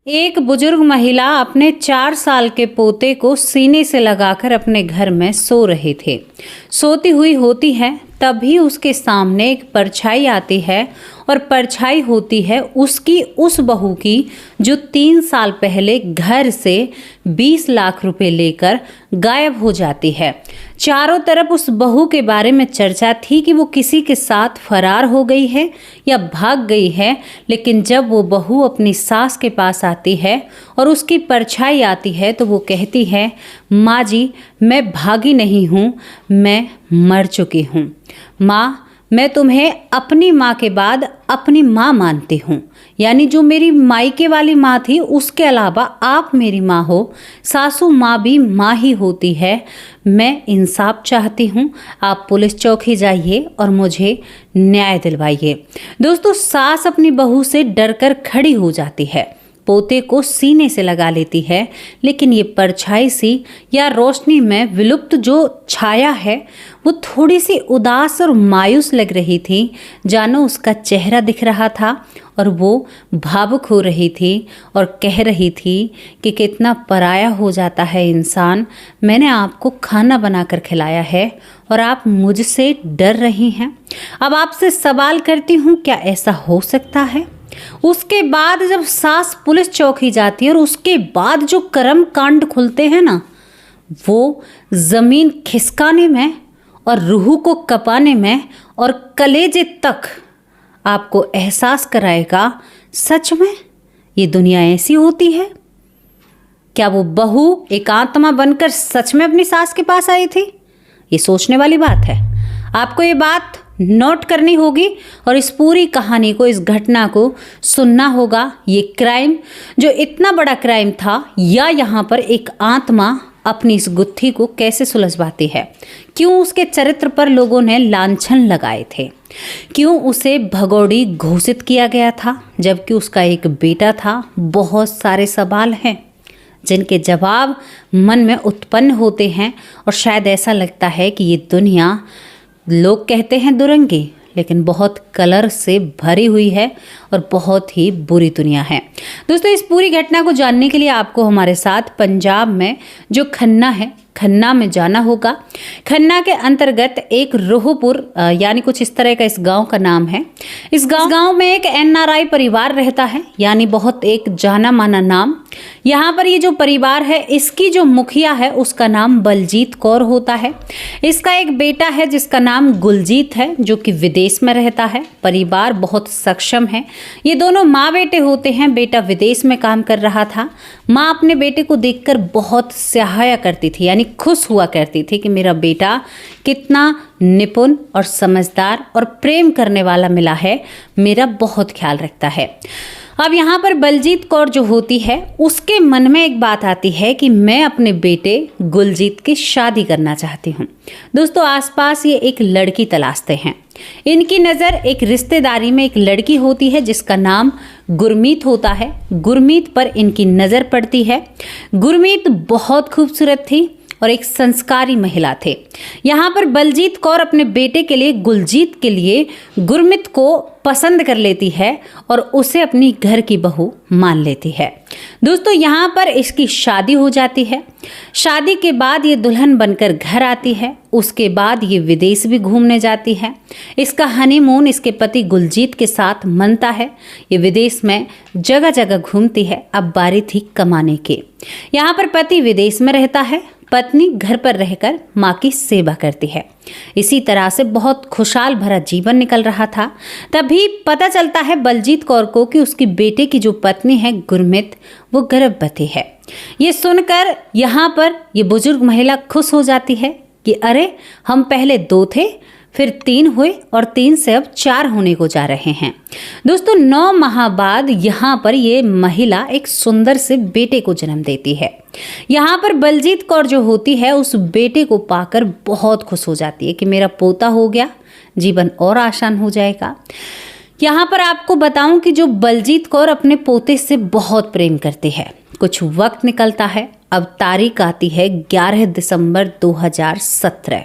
एक बुजुर्ग महिला अपने 4 साल के पोते को सीने से लगाकर अपने घर में सो रहे थे। सोती हुई होती है, तभी उसके सामने एक परछाई आती है और परछाई होती है उसकी उस बहू की जो 3 साल पहले घर से 20 लाख रुपए लेकर गायब हो जाती है। चारों तरफ उस बहू के बारे में चर्चा थी कि वो किसी के साथ फरार हो गई है या भाग गई है, लेकिन जब वो बहू अपनी सास के पास आती है और उसकी परछाई आती है तो वो कहती है, माँ जी मैं भागी नहीं हूँ, मैं मर चुकी हूँ। माँ मैं तुम्हें अपनी माँ के बाद अपनी माँ मानती हूँ, यानी जो मेरी मायके वाली माँ थी उसके अलावा आप मेरी माँ हो। सासू माँ भी माँ ही होती है। मैं इंसाफ चाहती हूँ, आप पुलिस चौकी जाइए और मुझे न्याय दिलवाइए। दोस्तों, सास अपनी बहू से डरकर खड़ी हो जाती है, पोते को सीने से लगा लेती है, लेकिन ये परछाई सी या रोशनी में विलुप्त जो छाया है वो थोड़ी सी उदास और मायूस लग रही थी। जानो उसका चेहरा दिख रहा था और वो भावुक हो रही थी और कह रही थी कि कितना पराया हो जाता है इंसान। मैंने आपको खाना बनाकर खिलाया है और आप मुझसे डर रही हैं। अब आपसे सवाल करती हूँ, क्या ऐसा हो सकता है? उसके बाद जब सास पुलिस चौकी जाती है और उसके बाद जो कर्म कांड खुलते हैं ना, वो जमीन खिसकाने में और रूह को कपाने में और कलेजे तक आपको एहसास कराएगा, सच में ये दुनिया ऐसी होती है। क्या वो बहू एक आत्मा बनकर सच में अपनी सास के पास आई थी? ये सोचने वाली बात है। आपको ये बात नोट करनी होगी और इस पूरी कहानी को, इस घटना को सुनना होगा। ये क्राइम जो इतना बड़ा क्राइम था, या यहाँ पर एक आत्मा अपनी इस गुत्थी को कैसे सुलझवाती है, क्यों उसके चरित्र पर लोगों ने लांछन लगाए थे, क्यों उसे भगोड़ी घोषित किया गया था जबकि उसका एक बेटा था। बहुत सारे सवाल हैं जिनके जवाब मन में उत्पन्न होते हैं और शायद ऐसा लगता है कि ये दुनिया, लोग कहते हैं दुरंगी, लेकिन बहुत कलर से भरी हुई है और बहुत ही बुरी दुनिया है। दोस्तों, इस पूरी घटना को जानने के लिए आपको हमारे साथ पंजाब में जो खन्ना है, खन्ना में जाना होगा। खन्ना के अंतर्गत एक रोहपुर यानी कुछ इस तरह का इस गांव का नाम है। इस गांव में एक एनआरआई परिवार रहता है, यानी बहुत एक जाना माना नाम। यहाँ पर ये जो परिवार है, इसकी जो मुखिया है उसका नाम बलजीत कौर होता है। इसका एक बेटा है जिसका नाम गुलजीत है, जो कि विदेश में रहता है। परिवार बहुत सक्षम है। ये दोनों माँ बेटे होते हैं। बेटा विदेश में काम कर रहा था। माँ अपने बेटे को देखकर बहुत सहाया करती थी, यानी खुश हुआ करती थी कि मेरा बेटा कितना निपुण और समझदार और प्रेम करने वाला मिला है, मेरा बहुत ख्याल रखता है। अब यहाँ पर बलजीत कौर जो होती है, उसके मन में एक बात आती है कि मैं अपने बेटे गुलजीत की शादी करना चाहती हूँ। दोस्तों, आसपास ये एक लड़की तलाशते हैं। इनकी नज़र एक रिश्तेदारी में एक लड़की होती है जिसका नाम गुरमीत होता है। गुरमीत पर इनकी नज़र पड़ती है। गुरमीत बहुत खूबसूरत थी और एक संस्कारी महिला थे। यहाँ पर बलजीत कौर अपने बेटे के लिए, गुलजीत के लिए, गुरमीत को पसंद कर लेती है और उसे अपनी घर की बहू मान लेती है। दोस्तों, यहाँ पर इसकी शादी हो जाती है। शादी के बाद ये दुल्हन बनकर घर आती है। उसके बाद ये विदेश भी घूमने जाती है। इसका हनीमून इसके पति गुलजीत के साथ मनता है। ये विदेश में जगह जगह घूमती है। अब बारी थी कमाने की। यहाँ पर पति विदेश में रहता है, पत्नी घर पर रहकर माँ की सेवा करती है। इसी तरह से बहुत खुशहाल भरा जीवन निकल रहा था। तभी पता चलता है बलजीत कौर को कि उसकी बेटे की जो पत्नी है गुरमीत, वो गर्भवती है। ये सुनकर यहाँ पर ये बुजुर्ग महिला खुश हो जाती है कि अरे, हम पहले 2 थे, फिर 3 हुए और 3 से अब 4 होने को जा रहे हैं। दोस्तों, 9 माह बाद यहाँ पर ये महिला एक सुंदर से बेटे को जन्म देती है। यहाँ पर बलजीत कौर जो होती है, उस बेटे को पाकर बहुत खुश हो जाती है कि मेरा पोता हो गया, जीवन और आसान हो जाएगा। यहाँ पर आपको बताऊं कि जो बलजीत कौर अपने पोते से बहुत प्रेम करती है। कुछ वक्त निकलता है। अब तारीख आती है 11 दिसंबर 2017।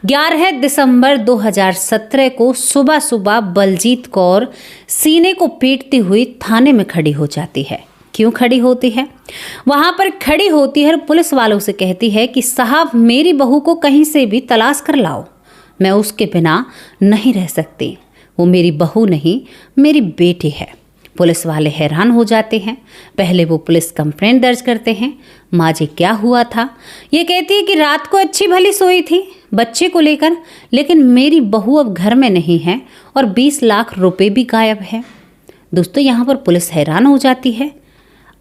11 दिसंबर 2017 को सुबह सुबह बलजीत कौर सीने को पीटती हुई थाने में खड़ी हो जाती है। क्यों खड़ी होती है? वहाँ पर खड़ी होती है और पुलिस वालों से कहती है कि साहब मेरी बहू को कहीं से भी तलाश कर लाओ, मैं उसके बिना नहीं रह सकती, वो मेरी बहू नहीं मेरी बेटी है। पुलिस वाले हैरान हो जाते हैं। पहले वो पुलिस कंप्लेंट दर्ज करते हैं, माँ जी क्या हुआ था? ये कहती है कि रात को अच्छी भली सोई थी बच्चे को लेकर, लेकिन मेरी बहू अब घर में नहीं है और 20 लाख रुपए भी गायब है। दोस्तों यहाँ पर पुलिस हैरान हो जाती है।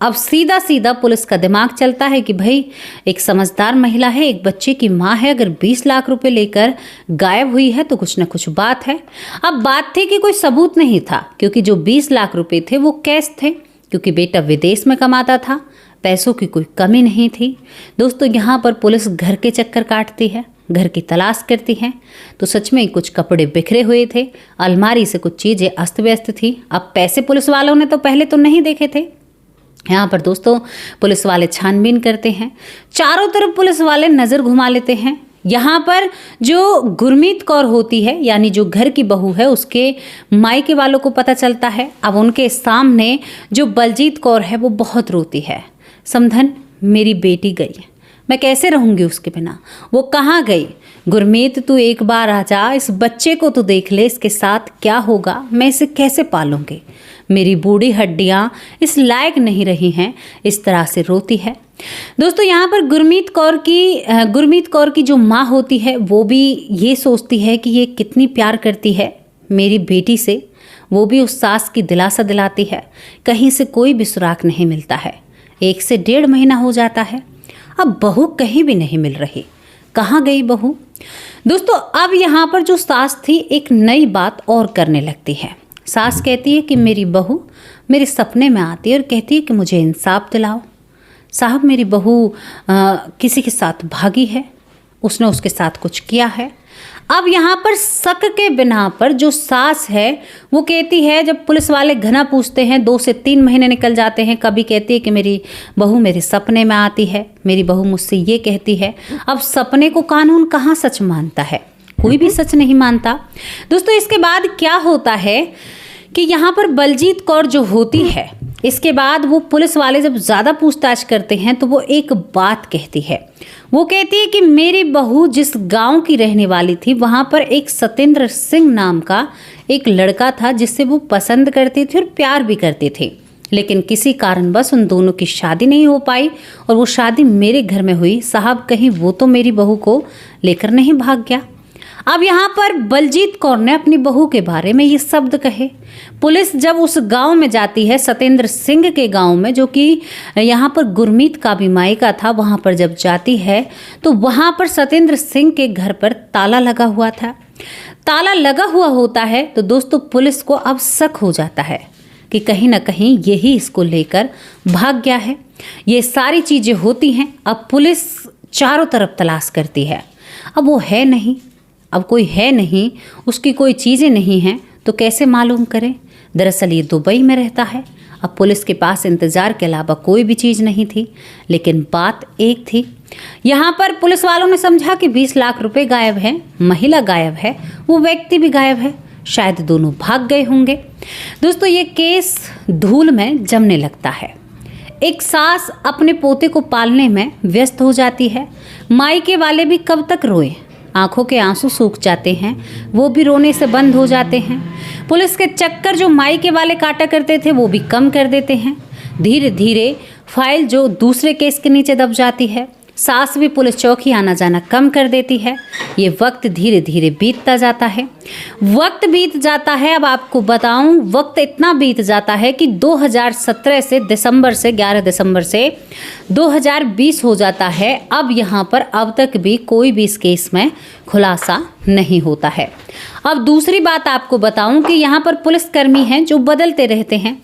अब सीधा सीधा पुलिस का दिमाग चलता है कि भाई एक समझदार महिला है, एक बच्चे की माँ है, अगर 20 लाख रुपए लेकर गायब हुई है तो कुछ ना कुछ बात है। अब बात थी कि कोई सबूत नहीं था, क्योंकि जो 20 लाख रुपए थे वो कैश थे, क्योंकि बेटा विदेश में कमाता था, पैसों की कोई कमी नहीं थी। दोस्तों यहाँ पर पुलिस घर के चक्कर काटती है, घर की तलाश करती हैं, तो सच में कुछ कपड़े बिखरे हुए थे, अलमारी से कुछ चीज़ें अस्त व्यस्त थी। अब पैसे पुलिस वालों ने तो पहले तो नहीं देखे थे। यहाँ पर दोस्तों पुलिस वाले छानबीन करते हैं, चारों तरफ पुलिस वाले नज़र घुमा लेते हैं। यहाँ पर जो गुरमीत कौर होती है, यानी जो घर की बहू है, उसके मायके वालों को पता चलता है। अब उनके सामने जो बलजीत कौर है वो बहुत रोती है, समधन मेरी बेटी गई, मैं कैसे रहूँगी उसके बिना, वो कहाँ गई? गुरमीत तू एक बार आ जा, इस बच्चे को तो देख ले, इसके साथ क्या होगा, मैं इसे कैसे पालूंगी, मेरी बूढ़ी हड्डियाँ इस लायक नहीं रही हैं। इस तरह से रोती है। दोस्तों यहाँ पर गुरमीत कौर की जो माँ होती है वो भी ये सोचती है कि ये कितनी प्यार करती है मेरी बेटी से, वो भी उस सास की दिलासा दिलाती है। कहीं से कोई भी सुराग नहीं मिलता है, 1 से 1.5 महीना हो जाता है, अब बहू कहीं भी नहीं मिल रही, कहाँ गई बहू? दोस्तों अब यहाँ पर जो सास थी एक नई बात और करने लगती है। सास कहती है कि मेरी बहू मेरे सपने में आती है और कहती है कि मुझे इंसाफ दिलाओ, साहब मेरी बहू किसी के साथ भागी है, उसने उसके साथ कुछ किया है। अब यहाँ पर शक के बिना पर जो सास है वो कहती है, जब पुलिस वाले घना पूछते हैं, 2 से 3 महीने निकल जाते हैं, कभी कहती है कि मेरी बहू मेरे सपने में आती है, मेरी बहू मुझसे ये कहती है। अब सपने को कानून कहाँ सच मानता है, कोई भी सच नहीं मानता। दोस्तों इसके बाद क्या होता है कि यहाँ पर बलजीत कौर जो होती है, इसके बाद वो पुलिस वाले जब ज़्यादा पूछताछ करते हैं तो वो एक बात कहती है। वो कहती है कि मेरी बहू जिस गांव की रहने वाली थी, वहाँ पर एक सतेंद्र सिंह नाम का एक लड़का था जिससे वो पसंद करती थी और प्यार भी करती थी, लेकिन किसी कारणवश उन दोनों की शादी नहीं हो पाई और वो शादी मेरे घर में हुई। साहब कहीं वो तो मेरी बहू को लेकर नहीं भाग गया? अब यहाँ पर बलजीत कौर ने अपनी बहू के बारे में ये शब्द कहे। पुलिस जब उस गांव में जाती है, सतेंद्र सिंह के गांव में, जो कि यहाँ पर गुरमीत का भी मायका था, वहाँ पर जब जाती है तो वहाँ पर सतेंद्र सिंह के घर पर ताला लगा हुआ था। ताला लगा हुआ होता है तो दोस्तों पुलिस को अब शक हो जाता है कि कहीं ना कहीं यही इसको लेकर भाग गया है। ये सारी चीज़ें होती हैं। अब पुलिस चारों तरफ तलाश करती है, अब वो है नहीं, अब कोई है नहीं, उसकी कोई चीज़ें नहीं हैं, तो कैसे मालूम करें? दरअसल ये दुबई में रहता है। अब पुलिस के पास इंतज़ार के अलावा कोई भी चीज़ नहीं थी, लेकिन बात एक थी। यहाँ पर पुलिस वालों ने समझा कि 20 लाख रुपए गायब हैं, महिला गायब है, वो व्यक्ति भी गायब है, शायद दोनों भाग गए होंगे। दोस्तों ये केस धूल में जमने लगता है। एक सास अपने पोते को पालने में व्यस्त हो जाती है, मायके वाले भी कब तक रोए, आंखों के आंसू सूख जाते हैं, वो भी रोने से बंद हो जाते हैं। पुलिस के चक्कर जो मायके वाले काटा करते थे वो भी कम कर देते हैं। धीरे धीरे फाइल जो दूसरे केस के नीचे दब जाती है। सास भी पुलिस चौकी आना जाना कम कर देती है। ये वक्त धीरे धीरे बीतता जाता है। वक्त बीत जाता है, अब आपको बताऊं, वक्त इतना बीत जाता है कि 2017 से 11 दिसंबर से 2020 हो जाता है। अब यहाँ पर अब तक भी कोई भी इस केस में खुलासा नहीं होता है। अब दूसरी बात आपको बताऊं कि यहाँ पर पुलिसकर्मी हैं जो बदलते रहते हैं।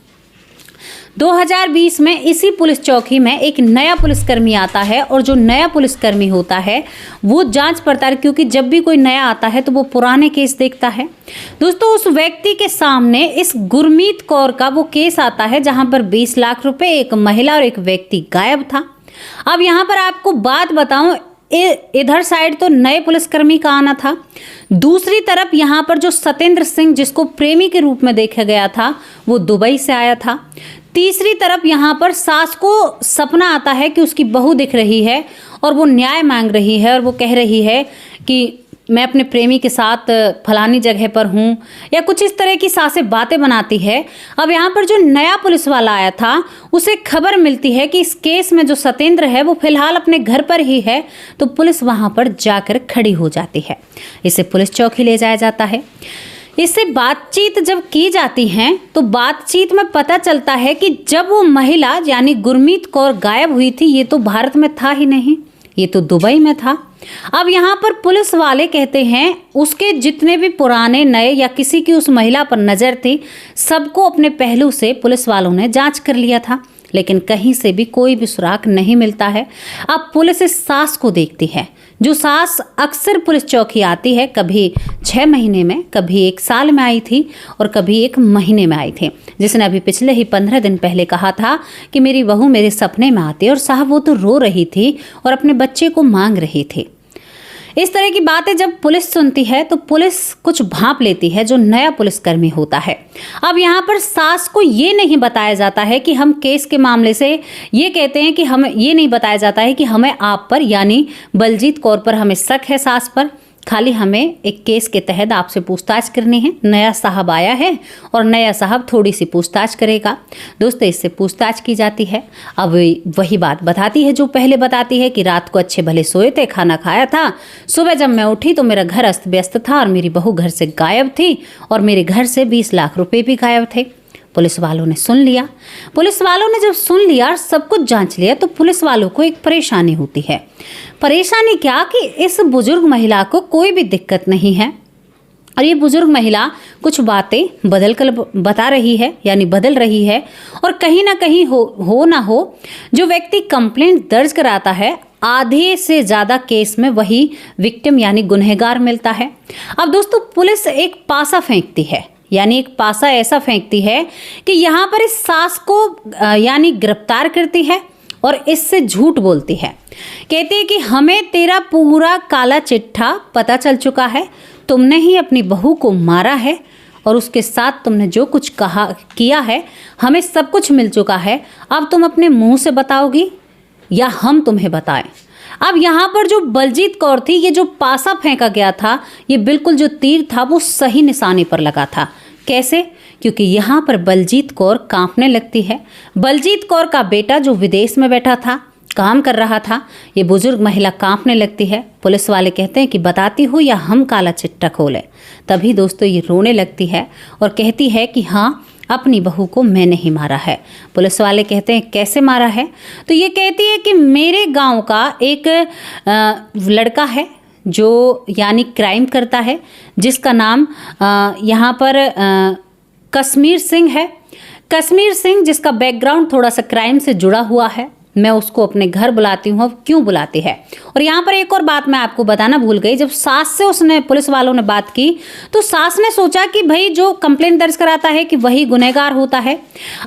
2020 में इसी पुलिस चौकी में एक नया पुलिसकर्मी आता है और जो नया पुलिसकर्मी होता है वो जांच पड़ताल, क्योंकि जब भी कोई नया आता है तो वो पुराने केस देखता है। दोस्तों उस व्यक्ति के सामने इस गुरमीत कौर का वो केस आता है जहां पर 20 लाख रुपए, एक महिला और एक व्यक्ति गायब था। अब यहाँ पर आपको बात बताऊं, इधर साइड तो नए पुलिसकर्मी का आना था, दूसरी तरफ यहाँ पर जो सतेंद्र सिंह जिसको प्रेमी के रूप में देखा गया था वो दुबई से आया था। तीसरी तरफ यहाँ पर सास को सपना आता है कि उसकी बहू दिख रही है और वो न्याय मांग रही है और वो कह रही है कि मैं अपने प्रेमी के साथ फलानी जगह पर हूँ, या कुछ इस तरह की सासें बातें बनाती है। अब यहाँ पर जो नया पुलिस वाला आया था उसे खबर मिलती है कि इस केस में जो सत्येंद्र है वो फिलहाल अपने घर पर ही है, तो पुलिस वहाँ पर जाकर खड़ी हो जाती है। इसे पुलिस चौकी ले जाया जाता है। इससे बातचीत जब की जाती है तो बातचीत में पता चलता है कि जब वो महिला यानी गुरमीत कौर गायब हुई थी, ये तो भारत में था ही नहीं, ये तो दुबई में था। अब यहाँ पर पुलिस वाले कहते हैं उसके जितने भी पुराने नए या किसी की उस महिला पर नज़र थी, सबको अपने पहलू से पुलिस वालों ने जांच कर लिया था, लेकिन कहीं से भी कोई भी सुराग नहीं मिलता है। अब पुलिस इस सास को देखती है, जो सास अक्सर पुलिस चौकी आती है, कभी 6 महीने में, कभी 1 साल में आई थी और कभी 1 महीने में आई थी, जिसने अभी पिछले ही 15 दिन पहले कहा था कि मेरी बहू मेरे सपने में आती है, और साहब वो तो रो रही थी और अपने बच्चे को मांग रही थी। इस तरह की बातें जब पुलिस सुनती है तो पुलिस कुछ भांप लेती है, जो नया पुलिसकर्मी होता है। अब यहाँ पर सास को ये नहीं बताया जाता है कि हम केस के मामले से ये कहते हैं कि हमें ये नहीं बताया जाता है कि हमें आप पर यानी बलजीत कौर पर हमें शक है सास पर, खाली हमें एक केस के तहत आपसे पूछताछ करनी है। नया साहब आया है और नया साहब थोड़ी सी पूछताछ करेगा। दोस्तों, इससे पूछताछ की जाती है। अब वही बात बताती है जो पहले बताती है कि रात को अच्छे भले सोए थे, खाना खाया था, सुबह जब मैं उठी तो मेरा घर अस्त व्यस्त था और मेरी बहू घर से गायब थी और मेरे घर से 20 लाख रुपए भी गायब थे। पुलिस वालों ने सुन लिया। पुलिस वालों ने जब सुन लिया और सब कुछ जांच लिया तो पुलिस वालों को एक परेशानी होती है। परेशानी क्या कि इस बुजुर्ग महिला को कोई भी दिक्कत नहीं है और ये बुजुर्ग महिला कुछ बातें बदल कर बता रही है, यानी बदल रही है, और कहीं ना कहीं हो ना हो जो व्यक्ति कंप्लेंट दर्ज कराता है, आधे से ज़्यादा केस में वही विक्टिम यानी गुनहगार मिलता है। अब दोस्तों, पुलिस एक पासा फेंकती है, यानी एक पासा ऐसा फेंकती है कि यहाँ पर इस सास को यानी गिरफ्तार करती है और इससे झूठ बोलती है। कहती है कि हमें तेरा पूरा काला चिट्ठा पता चल चुका है, तुमने ही अपनी बहू को मारा है और उसके साथ तुमने जो कुछ किया है, हमें सब कुछ मिल चुका है। अब तुम अपने मुंह से बताओगी या हम तुम्हें बताएं? अब यहाँ पर जो बलजीत कौर थी, ये जो पासा फेंका गया था, ये बिल्कुल जो तीर था वो सही निशाने पर लगा था। कैसे? क्योंकि यहाँ पर बलजीत कौर कांपने लगती है। बलजीत कौर का बेटा जो विदेश में बैठा था, काम कर रहा था, ये बुजुर्ग महिला कांपने लगती है। पुलिस वाले कहते हैं कि बताती हो या हम काला चिट्ठा खोलें? तभी दोस्तों ये रोने लगती है और कहती है कि हाँ, अपनी बहू को मैंने ही मारा है। पुलिस वाले कहते हैं कैसे मारा है? तो ये कहती है कि मेरे गांव का एक लड़का है जो यानी क्राइम करता है, जिसका नाम यहाँ पर कश्मीर सिंह है। कश्मीर सिंह जिसका बैकग्राउंड थोड़ा सा क्राइम से जुड़ा हुआ है, मैं उसको अपने घर बुलाती हूँ। अब क्यों बुलाती है? और यहाँ पर एक और बात मैं आपको बताना भूल गई। जब सास से उसने पुलिस वालों ने बात की तो सास ने सोचा कि भाई जो कंप्लेंट दर्ज कराता है कि वही गुनहगार होता है।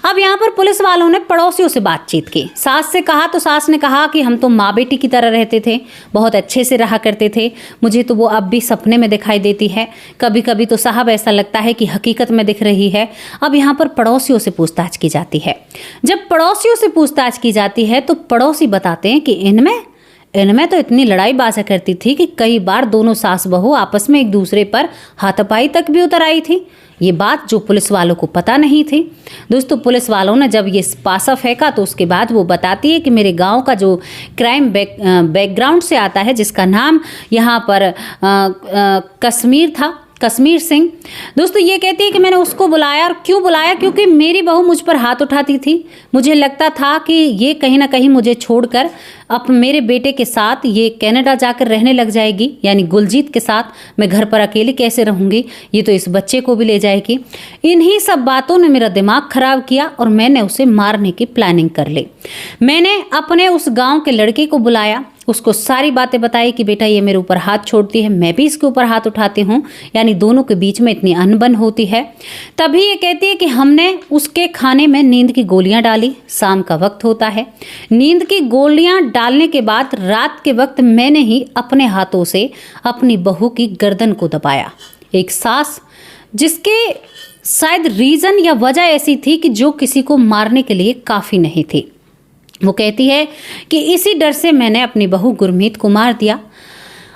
अब यहाँ पर पुलिस वालों ने पड़ोसियों से बातचीत की, सास से कहा तो सास ने कहा कि हम तो माँ बेटी की तरह रहते थे, बहुत अच्छे से रहा करते थे, मुझे तो वो अब भी सपने में दिखाई देती है, कभी कभी तो साहब ऐसा लगता है कि हकीकत में दिख रही है। अब यहाँ पर पड़ोसियों से पूछताछ की जाती है। जब पड़ोसियों से पूछताछ की जाती है तो पड़ोसी बताते हैं कि इनमें तो इतनी लड़ाई बाजा करती थी कि कई बार दोनों सास बहू आपस में एक दूसरे पर हाथापाई तक भी उतर आई थी। ये बात जो पुलिस वालों को पता नहीं थी। दोस्तों, पुलिस वालों ने जब ये पासा फेंका तो उसके बाद वो बताती है कि मेरे गांव का जो क्राइम बैकग्राउंड से आता है, जिसका नाम यहाँ पर कश्मीर सिंह। दोस्तों, ये कहती है कि मैंने उसको बुलाया, और क्यों बुलाया? क्योंकि मेरी बहू मुझ पर हाथ उठाती थी। मुझे लगता था कि ये कहीं ना कहीं मुझे छोड़कर अब मेरे बेटे के साथ ये कनाडा जाकर रहने लग जाएगी, यानी गुलजीत के साथ। मैं घर पर अकेली कैसे रहूँगी? ये तो इस बच्चे को भी ले जाएगी। इन्हीं सब बातों ने मेरा दिमाग खराब किया और मैंने उसे मारने की प्लानिंग कर ली। मैंने अपने उस गाँव के लड़के को बुलाया, उसको सारी बातें बताई कि बेटा ये मेरे ऊपर हाथ छोड़ती है, मैं भी इसके ऊपर हाथ उठाती हूँ, यानी दोनों के बीच में इतनी अनबन होती है। तभी ये कहती है कि हमने उसके खाने में नींद की गोलियां डाली। शाम का वक्त होता है। नींद की गोलियां डालने के बाद रात के वक्त मैंने ही अपने हाथों से अपनी बहू की गर्दन को दबाया। एक सास जिसके शायद रीज़न या वजह ऐसी थी कि जो किसी को मारने के लिए काफ़ी नहीं थी। वो कहती है कि इसी डर से मैंने अपनी बहू गुरमीत को मार दिया।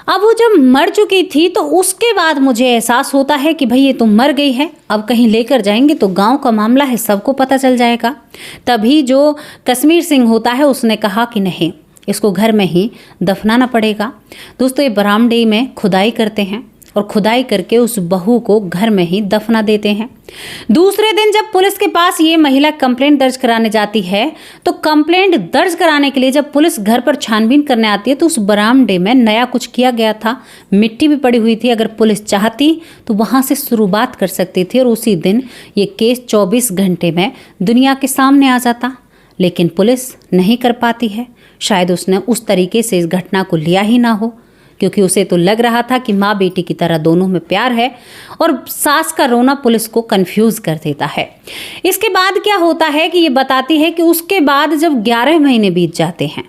अब वो जब मर चुकी थी तो उसके बाद मुझे एहसास होता है कि भाई ये तो मर गई है, अब कहीं लेकर जाएंगे तो गांव का मामला है, सबको पता चल जाएगा। तभी जो कश्मीर सिंह होता है उसने कहा कि नहीं, इसको घर में ही दफनाना पड़ेगा। दोस्तों, ये बरामदे में खुदाई करते हैं और खुदाई करके उस बहू को घर में ही दफना देते हैं। दूसरे दिन जब पुलिस के पास ये महिला कंप्लेंट दर्ज कराने जाती है तो कंप्लेंट दर्ज कराने के लिए जब पुलिस घर पर छानबीन करने आती है तो उस बरामदे में नया कुछ किया गया था, मिट्टी भी पड़ी हुई थी। अगर पुलिस चाहती तो वहां से शुरुआत कर सकती थी और उसी दिन ये केस 24 घंटे में दुनिया के सामने आ जाता, लेकिन पुलिस नहीं कर पाती है। शायद उसने उस तरीके से इस घटना को लिया ही ना हो, क्योंकि उसे तो लग रहा था कि माँ बेटी की तरह दोनों में प्यार है, और सास का रोना पुलिस को कंफ्यूज कर देता है। इसके बाद क्या होता है कि ये बताती है कि उसके बाद जब 11 महीने बीत जाते हैं,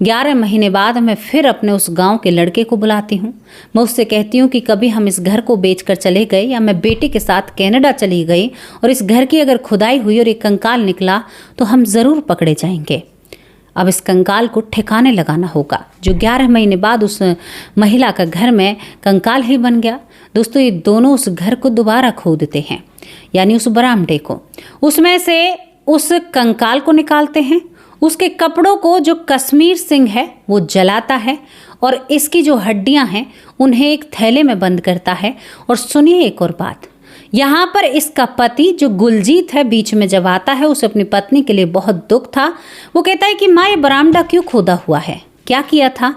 11 महीने बाद मैं फिर अपने उस गांव के लड़के को बुलाती हूँ। मैं उससे कहती हूँ कि कभी हम इस घर को बेचकर चले गए या मैं बेटे के साथ कनाडा चली गई और इस घर की अगर खुदाई हुई और एक कंकाल निकला तो हम ज़रूर पकड़े जाएंगे। अब इस कंकाल को ठिकाने लगाना होगा। जो 11 महीने बाद उस महिला का घर में कंकाल ही बन गया। दोस्तों, ये दोनों उस घर को दोबारा खोदते हैं, यानी उस बरामदे को, उसमें से उस कंकाल को निकालते हैं। उसके कपड़ों को जो कश्मीर सिंह है वो जलाता है और इसकी जो हड्डियां हैं उन्हें एक थैले में बंद करता है। और सुनिए एक और बात, यहाँ पर इसका पति जो गुलजीत है बीच में जब आता है, उसे अपनी पत्नी के लिए बहुत दुख था। वो कहता है कि माँ, ये बरामदा क्यों खोदा हुआ है, क्या किया था?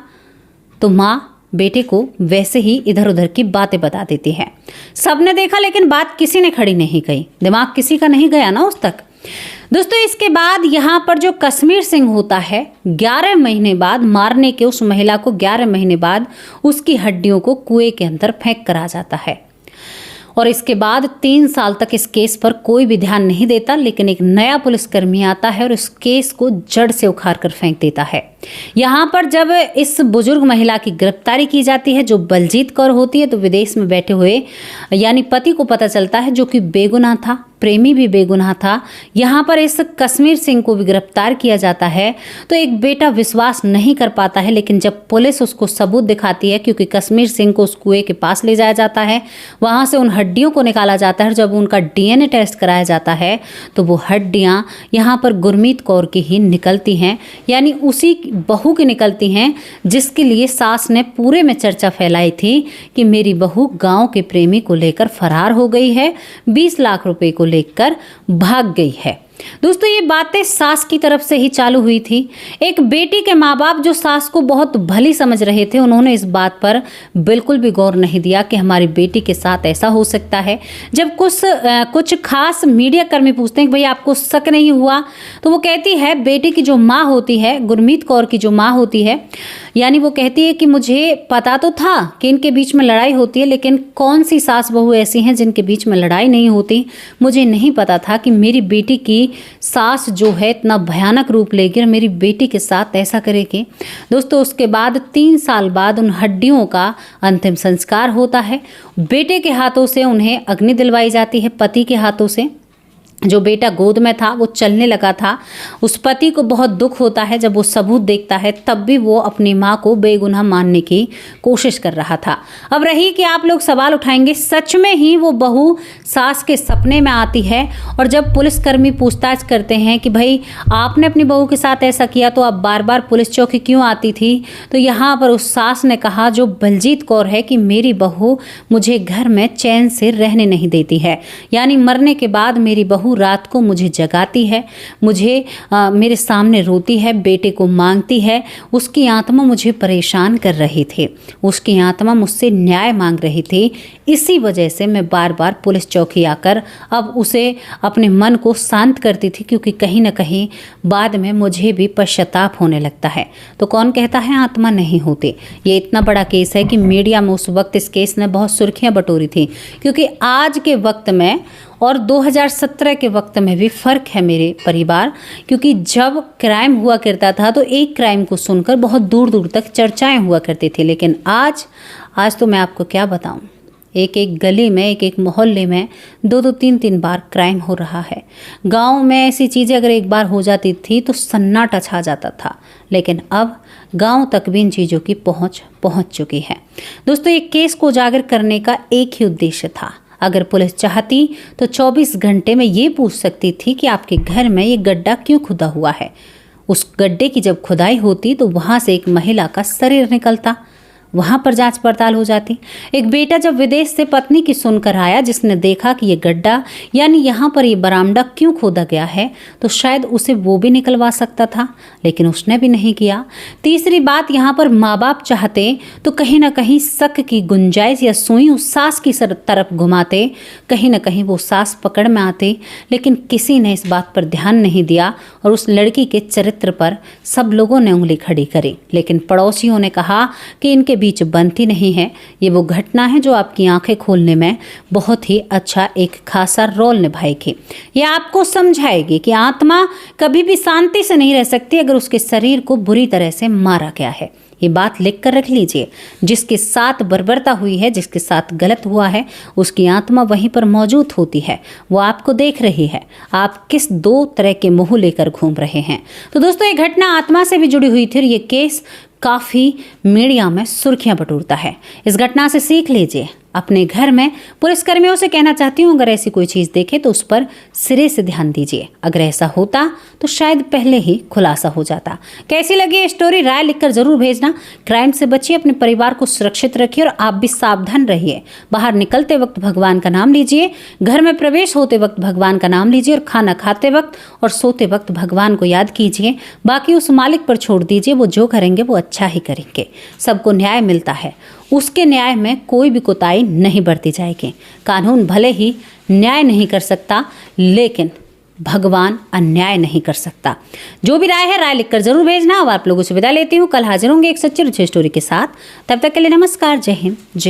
तो माँ बेटे को वैसे ही इधर उधर की बातें बता देती है। सबने देखा लेकिन बात किसी ने खड़ी नहीं गई, दिमाग किसी का नहीं गया ना उस तक। दोस्तों, इसके बाद यहाँ पर जो कश्मीर सिंह होता है, 11 महीने बाद मारने के उस महिला को 11 महीने बाद उसकी हड्डियों को कुएं के अंदर फेंक कर आ जाता है। और इसके बाद 3 साल तक इस केस पर कोई भी ध्यान नहीं देता, लेकिन एक नया पुलिसकर्मी आता है और इस केस को जड़ से उखाड़ कर फेंक देता है। यहाँ पर जब इस बुजुर्ग महिला की गिरफ्तारी की जाती है जो बलजीत कौर होती है, तो विदेश में बैठे हुए यानी पति को पता चलता है, जो कि बेगुनाह था, प्रेमी भी बेगुनाह था। यहाँ पर इस कश्मीर सिंह को भी गिरफ्तार किया जाता है। तो एक बेटा विश्वास नहीं कर पाता है, लेकिन जब पुलिस उसको सबूत दिखाती है, क्योंकि कश्मीर सिंह को उस कुएं के पास ले जाया जाता है, वहाँ से उन हड्डियों को निकाला जाता है। जब उनका DNA टेस्ट कराया जाता है तो वो हड्डियाँ यहाँ पर गुरमीत कौर की ही निकलती हैं, यानी उसी बहू की निकलती हैं जिसके लिए सास ने पूरे में चर्चा फैलाई थी कि मेरी बहू गाँव के प्रेमी को लेकर फरार हो गई है, 20 लाख रुपए को लेकर भाग गई है। दोस्तों, ये बातें सास की तरफ से ही चालू हुई थी। एक बेटी के माँ बाप जो सास को बहुत भली समझ रहे थे, उन्होंने इस बात पर बिल्कुल भी गौर नहीं दिया कि हमारी बेटी के साथ ऐसा हो सकता है। जब कुछ खास मीडिया कर्मी पूछते हैं कि भाई आपको शक नहीं हुआ, तो वो कहती है, बेटी की जो माँ होती है, गुरमीत कौर की जो माँ होती है, यानी वो कहती है कि मुझे पता तो था कि इनके बीच में लड़ाई होती है, लेकिन कौन सी सास बहू ऐसी हैं जिनके बीच में लड़ाई नहीं होती। मुझे नहीं पता था कि मेरी बेटी की सास जो है इतना भयानक रूप लेगी और मेरी बेटी के साथ ऐसा करेगी। दोस्तों, उसके बाद 3 साल बाद उन हड्डियों का अंतिम संस्कार होता है। बेटे के हाथों से उन्हें अग्नि दिलवाई जाती है, पति के हाथों से। जो बेटा गोद में था वो चलने लगा था। उस पति को बहुत दुख होता है जब वो सबूत देखता है, तब भी वो अपनी माँ को बेगुनाह मानने की कोशिश कर रहा था। अब रही कि आप लोग सवाल उठाएंगे, सच में ही वो बहू सास के सपने में आती है? और जब पुलिसकर्मी पूछताछ करते हैं कि भाई आपने अपनी बहू के साथ ऐसा किया तो आप बार बार पुलिस चौकी क्यों आती थी, तो यहाँ पर उस सास ने कहा, जो बलजीत कौर है, कि मेरी बहू मुझे घर में चैन से रहने नहीं देती है, यानी मरने के बाद मेरी बहू रात को मुझे जगाती है, मुझे मेरे सामने रोती है, बेटे को मांगती है। उसकी आत्मा मुझे परेशान कर रही थी, उसकी आत्मा मुझसे न्याय मांग रही थी। इसी वजह से मैं बार बार पुलिस चौकी आकर अब उसे अपने मन को शांत करती थी, क्योंकि कहीं ना कहीं बाद में मुझे भी पश्चाताप होने लगता है। तो कौन कहता है आत्मा नहीं होती? ये इतना बड़ा केस है कि मीडिया में उस वक्त इस केस ने बहुत सुर्खियां बटोरी थी, क्योंकि आज के वक्त में और 2017 के वक्त में भी फ़र्क है मेरे परिवार। क्योंकि जब क्राइम हुआ करता था तो एक क्राइम को सुनकर बहुत दूर दूर तक चर्चाएं हुआ करती थी, लेकिन आज तो मैं आपको क्या बताऊं, एक एक गली में, एक एक मोहल्ले में 2-2 3-3 बार क्राइम हो रहा है। गांव में ऐसी चीज़ें अगर एक बार हो जाती थी तो सन्नाटा छा जाता था, लेकिन अब गांव तक भी इन चीज़ों की पहुंच चुकी है। दोस्तों, एक केस को उजागर करने का एक ही उद्देश्य था। अगर पुलिस चाहती तो 24 घंटे में ये पूछ सकती थी कि आपके घर में ये गड्ढा क्यों खुदा हुआ है। उस गड्ढे की जब खुदाई होती तो वहाँ से एक महिला का शरीर निकलता, वहाँ पर जांच पड़ताल हो जाती। एक बेटा जब विदेश से पत्नी की सुनकर आया, जिसने देखा कि ये गड्ढा यानी यहाँ पर ये बरामदा क्यों खोदा गया है, तो शायद उसे वो भी निकलवा सकता था, लेकिन उसने भी नहीं किया। तीसरी बात, यहाँ पर माँ बाप चाहते तो कहीं ना कहीं शक की गुंजाइश या सुई उस सास की तरफ घुमाते, कहीं ना कहीं वो सास पकड़ में आते, लेकिन किसी ने इस बात पर ध्यान नहीं दिया और उस लड़की के चरित्र पर सब लोगों ने उंगली खड़ी करी। लेकिन पड़ोसियों ने कहा कि इनके बीच बनती नहीं है। ये वो घटना है जो आपकी आंखें खोलने में बहुत ही अच्छा एक खासा रोल निभाएगी। ये आपको समझाएगी कि आत्मा कभी भी शांति से नहीं रह सकती अगर उसके शरीर को बुरी तरह से मारा गया है। ये बात लिख कर रख लीजिए। जिसके साथ बर्बरता हुई है, जिसके साथ गलत हुआ है, उसकी आत्मा वहीं पर मौजूद होती है। वो आपको देख रही है आप किस 2 तरह के मुंह लेकर घूम रहे हैं। तो दोस्तों, ये घटना आत्मा से भी जुड़ी हुई थी और ये केस काफ़ी मीडिया में सुर्खियां बटोरता है। इस घटना से सीख लीजिए। अपने घर में पुलिसकर्मियों से कहना चाहती हूँ, अगर ऐसी कोई चीज़ देखे तो उस पर सिरे से ध्यान दीजिए। अगर ऐसा होता तो शायद पहले ही खुलासा हो जाता। कैसी लगी ये स्टोरी, राय लिखकर जरूर भेजना। क्राइम से बचिए, अपने परिवार को सुरक्षित रखिए और आप भी सावधान रहिए। बाहर निकलते वक्त भगवान का नाम लीजिए, घर में प्रवेश होते वक्त भगवान का नाम लीजिए और खाना खाते वक्त और सोते वक्त भगवान को याद कीजिए। बाकी उस मालिक पर छोड़ दीजिए, वो जो करेंगे वो अच्छा ही करेंगे। सबको न्याय मिलता है, उसके न्याय में कोई भी कोताही नहीं बरती जाएगी। कानून भले ही न्याय नहीं कर सकता, लेकिन भगवान अन्याय नहीं कर सकता। जो भी राय है, राय लिखकर जरूर भेजना। अब आप लोगों से विदा लेती हूँ। कल हाजिर होंगे एक सच्ची रुचि स्टोरी के साथ। तब तक के लिए नमस्कार, जय हिंद, जय